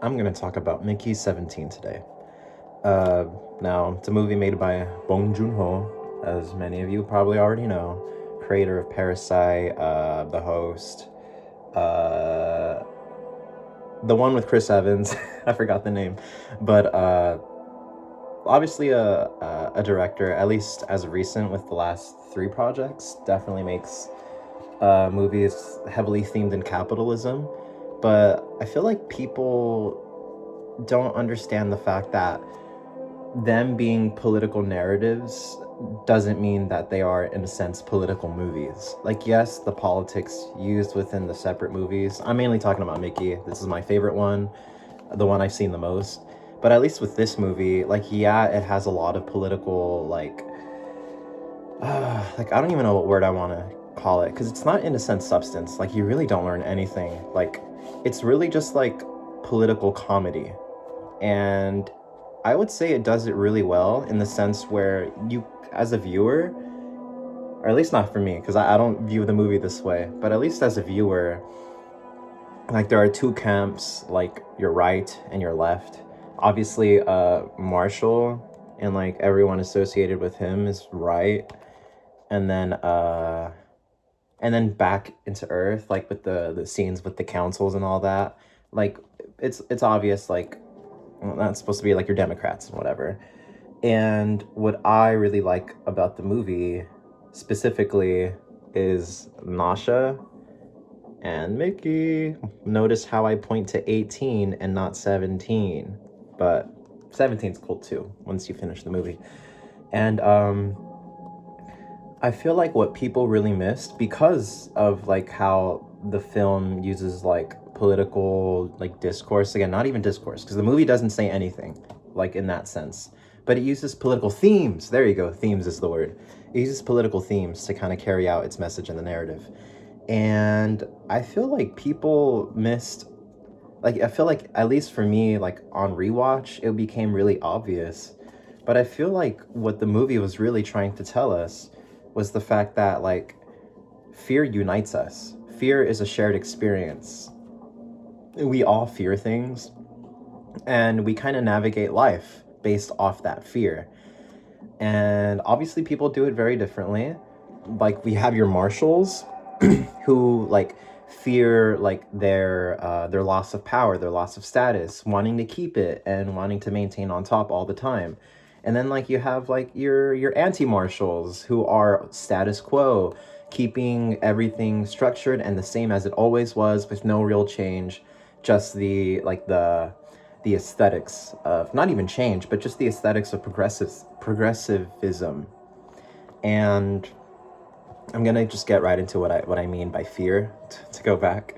I'm gonna talk about Mickey 17 today. Uh, Now, it's a movie made by Bong Joon-ho, as many of you probably already know, creator of Parasite, The Host, uh, the one with Chris Evans. I forgot the name, but obviously a director, at least as of recent, with the last three projects, definitely makes movies heavily themed in capitalism. But I feel like people don't understand the fact that them being political narratives doesn't mean that they are, in a sense, political movies. Like, yes, the politics used within the separate movies. I'm mainly talking about Mickey. This is my favorite one, the one I've seen the most. But at least with this movie, like, yeah, it has a lot of political, like I don't even know what word I want to call it, because it's not, in a sense, substance. Like, you really don't learn anything. Like, it's really just like political comedy. And I would say it does it really well, in the sense where you, as a viewer, or at least not for me, because I don't view the movie this way, but at least as a viewer, like, there are two camps, like your right and your left. Obviously, Marshall and like everyone associated with him is right, and then back into Earth, like with the scenes with the councils and all that. Like, it's obvious, like, well, that's supposed to be like your Democrats and whatever. And what I really like about the movie specifically is Nasha and Mickey. Notice how I point to 18 and not 17. But 17's cool too once you finish the movie. And I feel like what people really missed, because of like how the film uses like political like discourse, again, not even discourse, because the movie doesn't say anything like in that sense, but it uses political themes. There you go, themes is the word. It uses political themes to kind of carry out its message in the narrative. And I feel like people missed, like, I feel like, at least for me, like on rewatch, it became really obvious. But I feel like what the movie was really trying to tell us was the fact that, like, fear unites us. Fear is a shared experience. We all fear things, and we kind of navigate life based off that fear. And obviously, people do it very differently. Like, we have your marshals who, like, fear like their loss of power, their loss of status, wanting to keep it and wanting to maintain on top all the time. And then, like, you have like your anti-marshals who are status quo, keeping everything structured and the same as it always was, with no real change, just the aesthetics of, not even change, but just the aesthetics of progressivism. And I'm gonna just get right into what I mean by fear, to go back.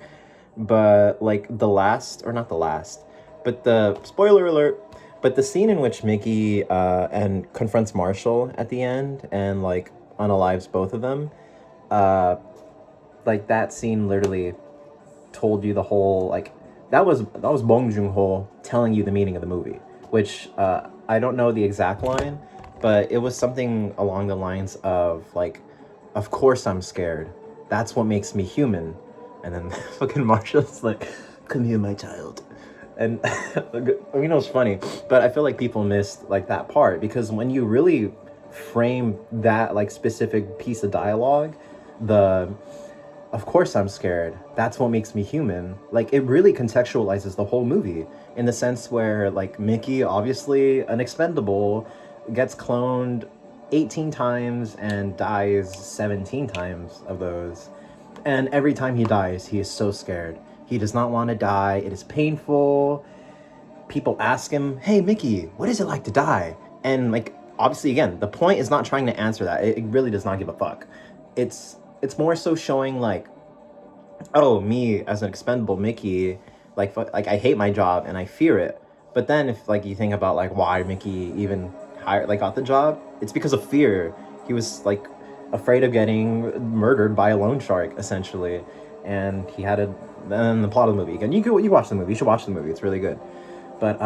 But like the last, or not the last, but the spoiler alert. But the scene in which Mickey and confronts Marshall at the end and like unalives both of them, uh, like that scene literally told you the whole, like, that was Bong Joon Ho telling you the meaning of the movie, which I don't know the exact line, but it was something along the lines of like, "Of course I'm scared. That's what makes me human." And then fucking Marsha's like, "Come here, my child." And it's funny, but I feel like people missed like that part, because when you really frame that like specific piece of dialogue, the "of course I'm scared, that's what makes me human," like, it really contextualizes the whole movie, in the sense where, like, Mickey, obviously an expendable, gets cloned 18 times and dies 17 times of those. And every time he dies, he is so scared. He does not want to die. It is painful. People ask him, "Hey, Mickey, what is it like to die?" And, like, obviously, again, the point is not trying to answer that. It really does not give a fuck. It's more so showing, like, oh, me as an expendable Mickey, like I hate my job and I fear it. But then if like you think about like why Mickey even hired, like, got the job, it's because of fear. He was like afraid of getting murdered by a loan shark, essentially, and he had a. Then the plot of the movie again. You watch the movie. You should watch the movie. It's really good. But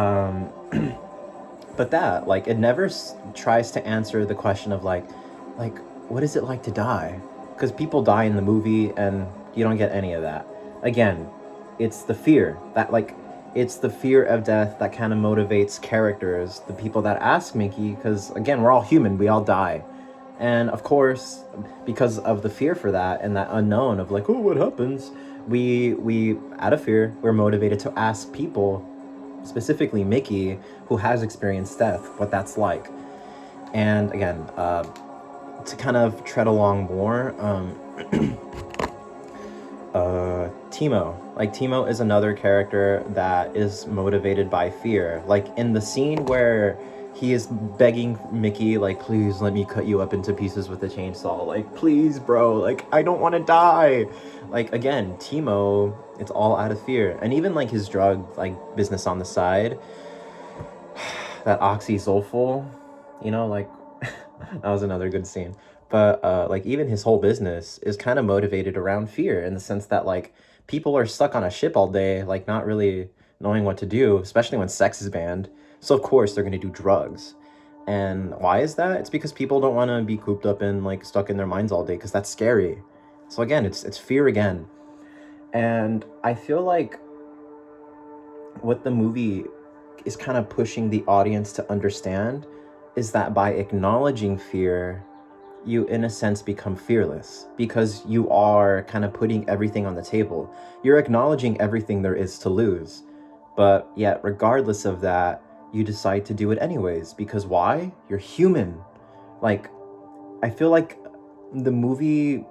but that, like, it never tries to answer the question of like what is it like to die, because people die in the movie and you don't get any of that. Again, it's the fear that, like, it's the fear of death that kind of motivates characters, the people that ask Mickey, because again, we're all human, we all die. And of course, because of the fear for that and that unknown of like, oh, what happens? We out of fear, we're motivated to ask people, specifically Mickey, who has experienced death, what that's like. And again, to kind of tread along more, Timo. Like, Timo is another character that is motivated by fear. Like, in the scene where he is begging Mickey, like, please let me cut you up into pieces with a chainsaw. Like, please, bro. Like, I don't want to die. Like, again, Timo, it's all out of fear. And even, like, his drug, like, business on the side, that oxyzolful, you know, like, that was another good scene. But like, even his whole business is kind of motivated around fear, in the sense that like people are stuck on a ship all day, like not really knowing what to do, especially when sex is banned. So of course they're going to do drugs. And why is that? It's because people don't want to be cooped up and like stuck in their minds all day, because that's scary. So again, it's fear again. And I feel like what the movie is kind of pushing the audience to understand is that by acknowledging fear, you in a sense become fearless, because you are kind of putting everything on the table. You're acknowledging everything there is to lose, but yet regardless of that, you decide to do it anyways. Because why? You're human. Like, I feel like the movie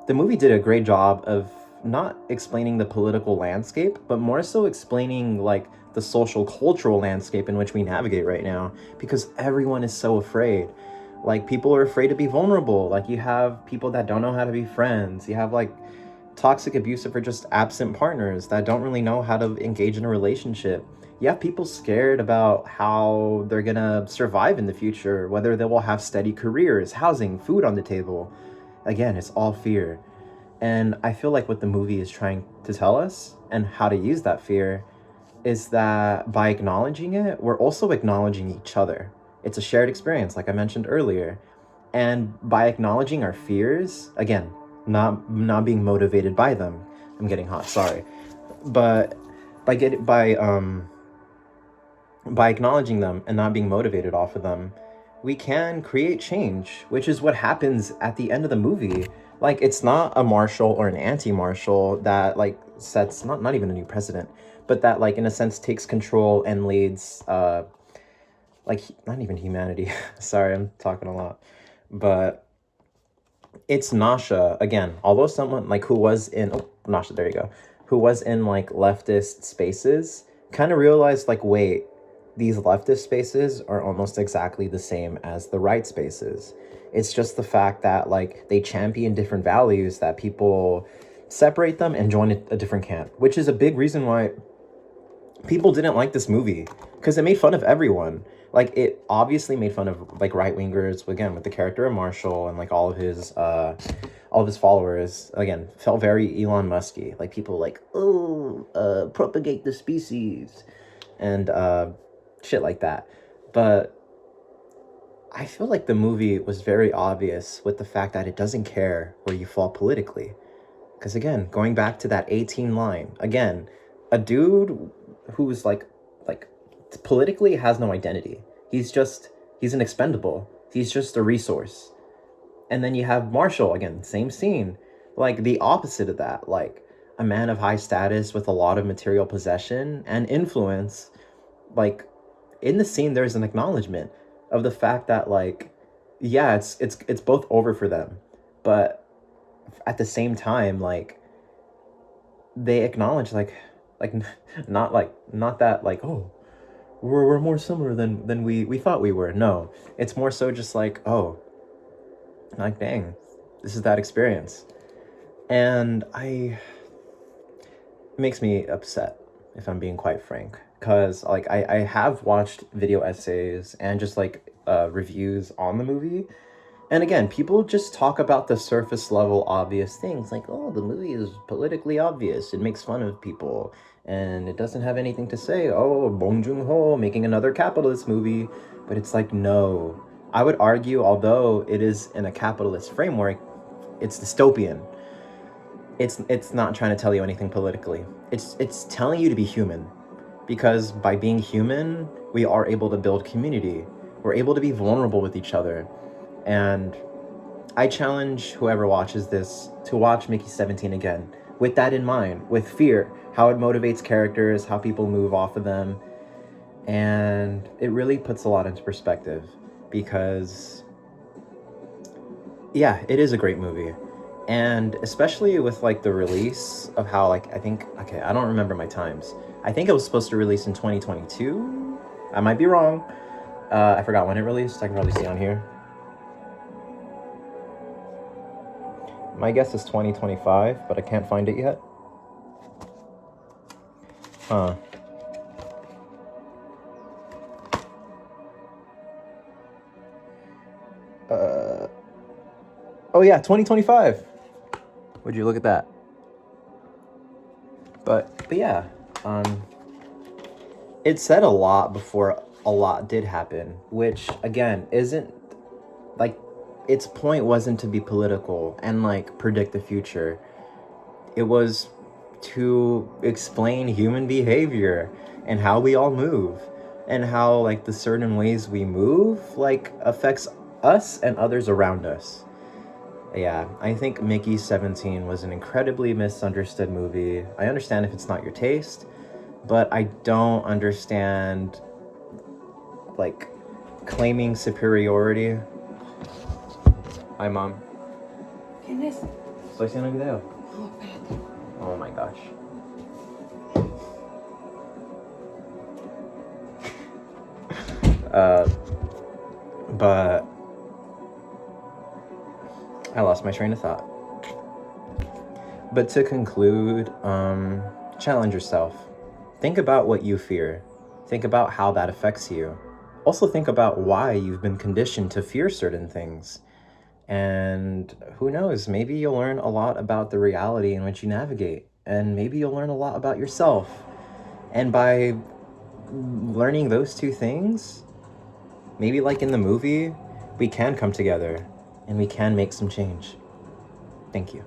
did a great job of not explaining the political landscape, but more so explaining like the social cultural landscape in which we navigate right now, because everyone is so afraid. Like, people are afraid to be vulnerable. Like, you have people that don't know how to be friends. You have like toxic, abusive, or just absent partners that don't really know how to engage in a relationship. You have people scared about how they're gonna survive in the future, whether they will have steady careers, housing, food on the table. Again, it's all fear. And I feel like what the movie is trying to tell us, and how to use that fear, is that by acknowledging it, we're also acknowledging each other. It's a shared experience, like I mentioned earlier. And by acknowledging our fears, again, not being motivated by them. I'm getting hot, sorry. But by acknowledging them and not being motivated off of them, we can create change, which is what happens at the end of the movie. Like, it's not a Marshall or an anti-Marshall that like sets not even a new precedent, but that like in a sense takes control and leads like not even humanity. Sorry, I'm talking a lot. But it's Nasha again, although someone like who was in Nasha, there you go, who was in like leftist spaces, kind of realized like, wait, these leftist spaces are almost exactly the same as the right spaces. It's just the fact that like they champion different values, that people separate them and join a different camp, which is a big reason why people didn't like this movie, because it made fun of everyone. Like, it obviously made fun of like right wingers, again, with the character of Marshall, and like all of his followers. Again, felt very Elon Musky. Like, people like, oh, propagate the species, and shit like that. But I feel like the movie was very obvious with the fact that it doesn't care where you fall politically. Because again, going back to that 18 line, again, a dude who's like politically has no identity. He's an expendable. He's just a resource. And then you have Marshall, again, same scene. Like, the opposite of that, like a man of high status with a lot of material possession and influence. Like, in the scene, there's an acknowledgement of the fact that like, yeah, it's both over for them, but at the same time, like, they acknowledge like not that like, oh, we're more similar than we thought we were. No, it's more so just like, oh, like, dang, this is that experience. And it makes me upset, if I'm being quite frank, because like I have watched video essays and just like reviews on the movie. And again, people just talk about the surface level obvious things, like, oh, the movie is politically obvious, it makes fun of people, and it doesn't have anything to say, oh, Bong Joon-ho making another capitalist movie. But it's like, no. I would argue, although it is in a capitalist framework, it's dystopian. It's not trying to tell you anything politically. It's telling you to be human. because by being human, we are able to build community. We're able to be vulnerable with each other. And I challenge whoever watches this to watch Mickey 17 again with that in mind, with fear, how it motivates characters, how people move off of them. And it really puts a lot into perspective because, yeah, it is a great movie. And especially with like the release of how, like, I think, okay, I don't remember my times. I think it was supposed to release in 2022. I might be wrong. I forgot when it released. I can probably see on here. My guess is 2025, but I can't find it yet. Huh. Oh yeah, 2025. Would you look at that? But yeah, it said a lot before a lot did happen, which again isn't like, its point wasn't to be political and like predict the future. It was to explain human behavior and how we all move and how like the certain ways we move like affects us and others around us. Yeah, I think Mickey 17 was an incredibly misunderstood movie. I understand if it's not your taste, but I don't understand like claiming superiority. Hi, Mom. ¿Quién es? Estoy haciendo video. Oh, espérate. Oh my gosh. But I lost my train of thought. But to conclude, challenge yourself. Think about what you fear. Think about how that affects you. Also think about why you've been conditioned to fear certain things. And who knows, maybe you'll learn a lot about the reality in which you navigate. And maybe you'll learn a lot about yourself. And by learning those two things, maybe like in the movie, we can come together and we can make some change. Thank you.